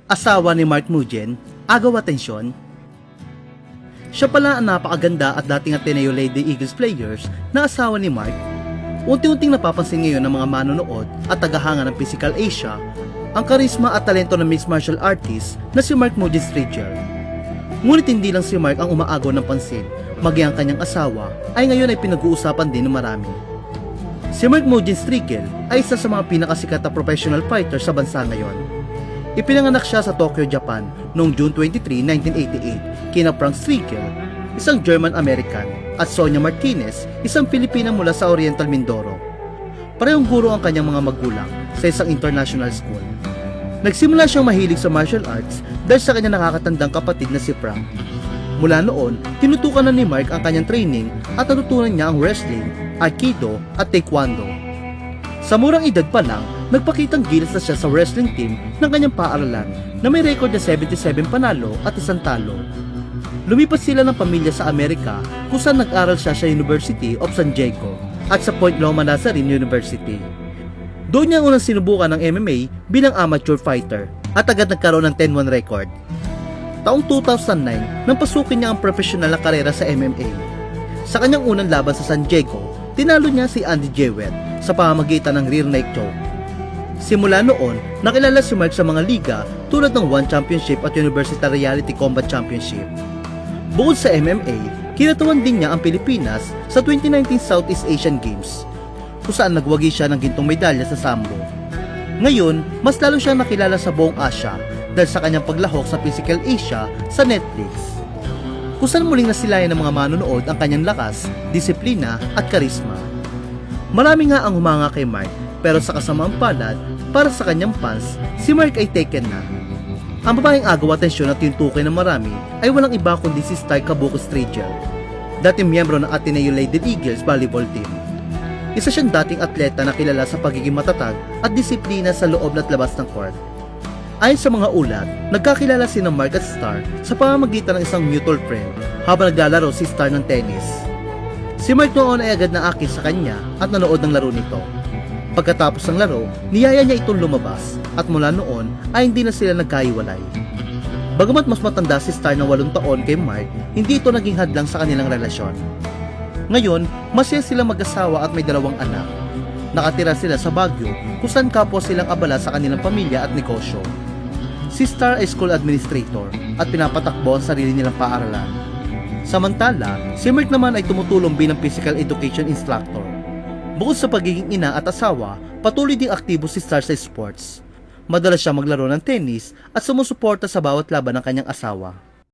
asawa ni Mark Mugen, agaw atensyon. Siya pala ang napakaganda at dating Ateneo Lady Eagles players na asawa ni Mark. Unti-unting napapansin ngayon ng mga manonood at tagahanga ng Physical Asia ang karisma at talento ng mixed martial artist na si Mark Mugen Striegel. Ngunit hindi lang si Mark ang umaagaw ng pansin, maging ang kanyang asawa ay ngayon ay pinag-uusapan din ng marami. Si Mark Mugen Striegel ay isa sa mga pinakasikat na professional fighter sa bansa ngayon. Ipinanganak siya sa Tokyo, Japan noong June 23, 1988 kina Frank Striegel, isang German-American, at Sonia Martinez, isang Pilipina mula sa Oriental Mindoro. Parehong guro ang kanyang mga magulang sa isang international school. Nagsimula siyang mahilig sa martial arts dahil sa kanyang nakakatandang kapatid na si Frank. Mula noon, tinutukan na ni Mark ang kanyang training at natutunan niya ang wrestling, aikido at taekwondo. Sa murang edad pa lang, nagpakitang gilas na siya sa wrestling team ng kanyang paaralan na may record na 77 panalo at 1 talo. Lumipat sila ng pamilya sa Amerika kung saan nag-aral siya sa University of San Diego at sa Point Loma Nazarene University. Doon niya unang sinubukan ng MMA bilang amateur fighter at agad nagkaroon ng 10-1 record. Taong 2009, nang pasukin niya ang profesional na karera sa MMA. Sa kanyang unang laban sa San Diego, tinalo niya si Andy Jewett sa pamamagitan ng rear neck choke. Simula noon, nakilala si Mark sa mga liga tulad ng One Championship at University Reality Combat Championship. Bukod sa MMA, kinatawan din niya ang Pilipinas sa 2019 Southeast Asian Games, kung saan nagwagi siya ng gintong medalya sa sambo. Ngayon, mas lalo siyang nakilala sa buong Asia dahil sa kanyang paglahok sa Physical Asia sa Netflix, kung saan muling nasilayan ng mga manonood ang kanyang lakas, disiplina at karisma. Marami nga ang humanga kay Mark, pero sa kasamaang palad, para sa kanyang fans, si Mark ay taken na. Ang babaeng agaw atensyon at tinutukoy ng marami ay walang iba kundi si Star Kabuki Striegel, dating miyembro ng Ateneo Lady Eagles volleyball team. Isa siyang dating atleta na kilala sa pagiging matatag at disiplina sa loob at labas ng court. Ayon sa mga ulat, nagkakilala si Mark at Star sa pamamagitan ng isang mutual friend habang naglalaro si Star ng tennis. Si Mark noon ay agad na akit sa kanya at nanood ng laro nito. Pagkatapos ng laro, niyaya niya itong lumabas at mula noon ay hindi na sila nagkahiwalay. Bagamat mas matanda si Star ng 8 taon kay Mark, hindi ito naging hadlang sa kanilang relasyon. Ngayon, masaya silang mag-asawa at may 2 anak. Nakatira sila sa Baguio kung saan kapwa silang abala sa kanilang pamilya at negosyo. Si Star ay school administrator at pinapatakbo ang sarili nilang paaralan. Samantala, si Mark naman ay tumutulong bilang physical education instructor. Bukod sa pagiging ina at asawa, patuloy ding aktibo si Star sa sports. Madalas siya maglaro ng tennis at sumusuporta sa bawat laban ng kanyang asawa.